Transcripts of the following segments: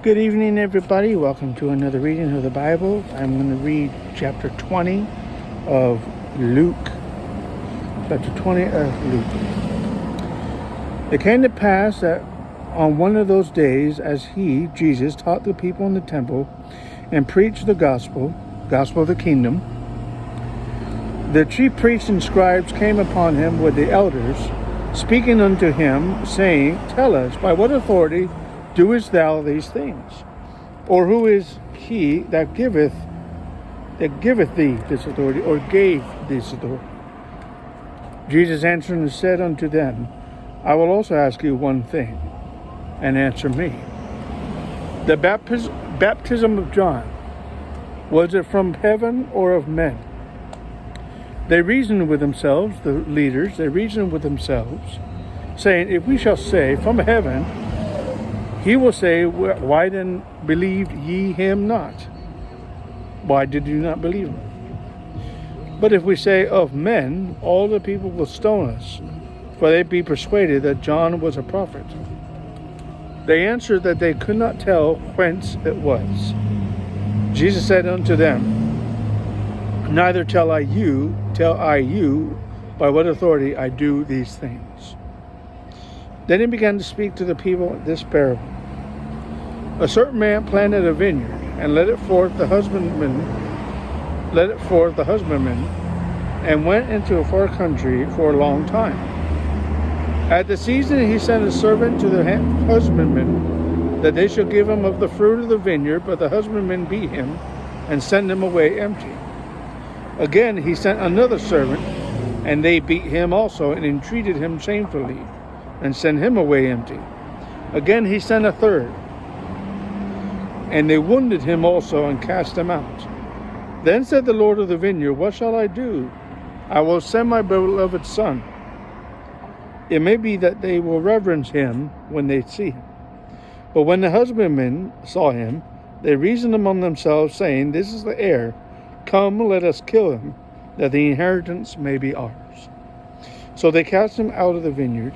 Good evening, everybody. Welcome to another reading of the Bible. I'm going to read chapter 20 of Luke. Chapter 20 of Luke. It came to pass that on one of those days, as he, Jesus, taught the people in the temple and preached the gospel of the kingdom, the chief priests and scribes came upon him with the elders, speaking unto him, saying, Tell us, by what authority doest thou these things? Or who is he that giveth thee this authority, or gave this authority? Jesus answered and said unto them, I will also ask you one thing, and answer me. The baptism of John, was it from heaven or of men? They reasoned with themselves, the leaders, saying, If we shall say, from heaven, he will say, Why then believed ye him not? Why did you not believe him? But if we say, Of men, all the people will stone us, for they be persuaded that John was a prophet. They answered that they could not tell whence it was. Jesus said unto them, Neither tell I you, by what authority I do these things. Then he began to speak to the people this parable. A certain man planted a vineyard, and led it forth the husbandman, and went into a far country for a long time. At the season he sent a servant to the husbandman, that they should give him of the fruit of the vineyard, but the husbandman beat him, and sent him away empty. Again he sent another servant, and they beat him also, and entreated him shamefully, and sent him away empty. Again he sent a third, and they wounded him also, and cast him out. Then said the Lord of the vineyard, What shall I do? I will send my beloved son. It may be that they will reverence him when they see him. But when the husbandmen saw him, they reasoned among themselves, saying, This is the heir. Come, let us kill him, that the inheritance may be ours. So they cast him out of the vineyard,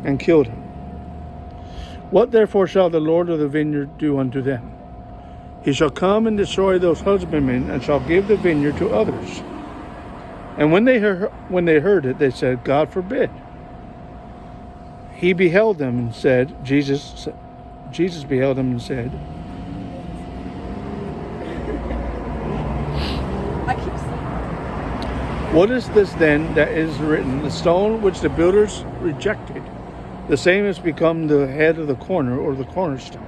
and killed him. What therefore shall the Lord of the vineyard do unto them? He shall come and destroy those husbandmen, and shall give the vineyard to others. And when they heard it, they said, God forbid. He beheld them and said, Jesus beheld them and said, What is this then that is written? The stone which the builders rejected, the same has become the head of the corner, or the cornerstone.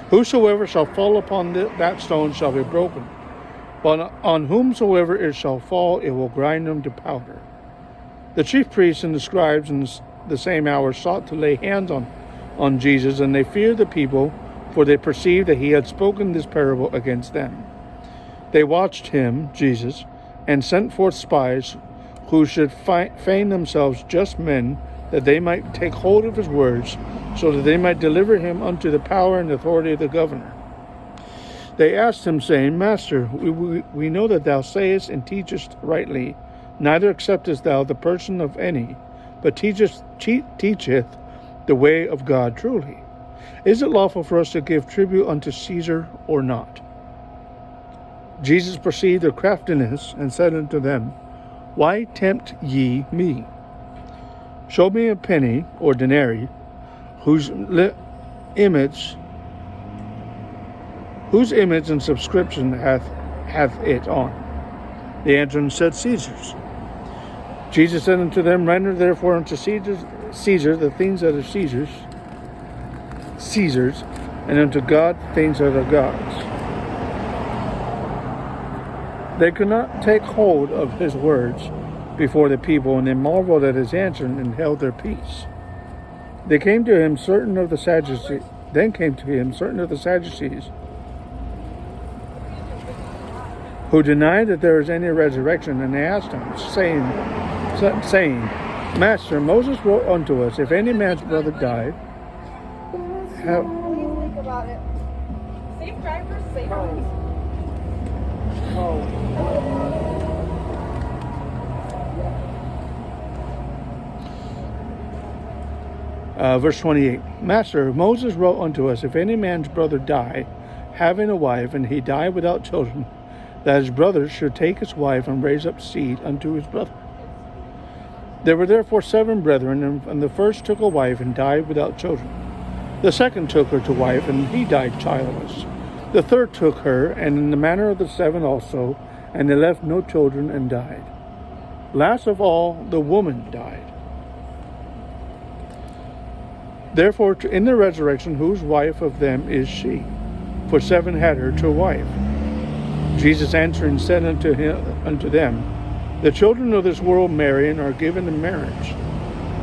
Whosoever shall fall upon that stone shall be broken, but on whomsoever it shall fall, it will grind them to powder. The chief priests and the scribes in the same hour sought to lay hands on Jesus, and they feared the people, for they perceived that he had spoken this parable against them. They watched him, Jesus, and sent forth spies who should feign themselves just men, that they might take hold of his words, so that they might deliver him unto the power and authority of the governor. They asked him, saying, Master, we know that thou sayest and teachest rightly, neither acceptest thou the person of any, but teacheth the way of God truly. Is it lawful for us to give tribute unto Caesar or not? Jesus perceived their craftiness, and said unto them, Why tempt ye me? Show me a penny or denarii, whose image and subscription hath it on? They answered and said, Caesar's. Jesus said unto them, Render therefore unto Caesar the things that are Caesar's, and unto God things that are God's. They could not take hold of his words before the people, and they marveled at his answer, and held their peace. Then came to him certain of the Sadducees, who denied that there is any resurrection, and they asked him, saying, Master, Moses wrote unto us, if any man's brother die, Think about it. Safe drivers, safe roads. Verse 28. Master, Moses wrote unto us, if any man's brother die, having a wife, and he die without children, that his brother should take his wife and raise up seed unto his brother. There were therefore 7 brethren, and the first took a wife and died without children. The second took her to wife, and he died childless. The third took her, and in the manner of the 7 also, and they left no children and died. Last of all, the woman died. Therefore, in the resurrection, whose wife of them is she? For 7 had her to wife. Jesus answering said unto them, the children of this world marry and are given in marriage.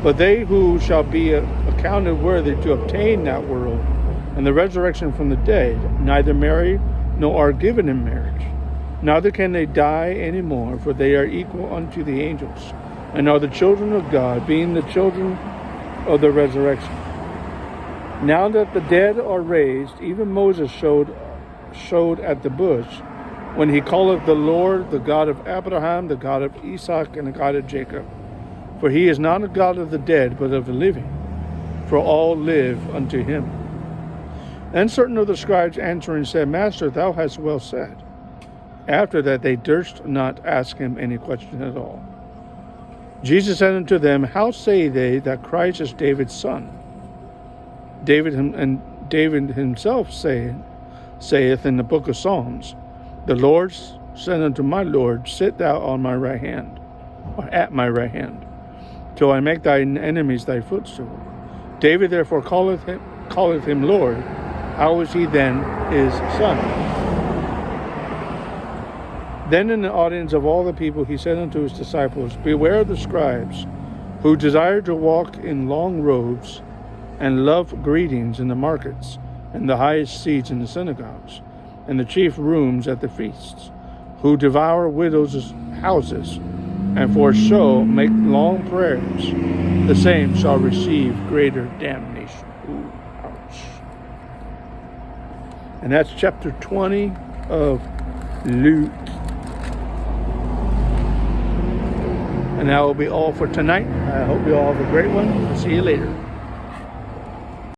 But they who shall be accounted worthy to obtain that world and the resurrection from the dead, neither marry nor are given in marriage. Neither can they die any more, for they are equal unto the angels, and are the children of God, being the children of the resurrection. Now that the dead are raised, even Moses showed at the bush, when he calleth the Lord the God of Abraham, the God of Isaac, and the God of Jacob. For he is not a God of the dead, but of the living, for all live unto him. Then certain of the scribes answering said, Master, thou hast well said. After that they durst not ask him any question at all. Jesus said unto them, how say they that Christ is David's son? David himself saith in the book of Psalms, the Lord said unto my Lord, sit thou on my right hand, or at my right hand, till I make thine enemies thy footstool. David therefore calleth him Lord. How is he then his son? Then in the audience of all the people he said unto his disciples, beware of the scribes, who desire to walk in long robes, and love greetings in the markets, and the highest seats in the synagogues, and the chief rooms at the feasts, who devour widows' houses, and for show make long prayers. The same shall receive greater damnation. Ooh, ouch. And that's chapter 20 of Luke. And that will be all for tonight. I hope you all have a great one. See you later.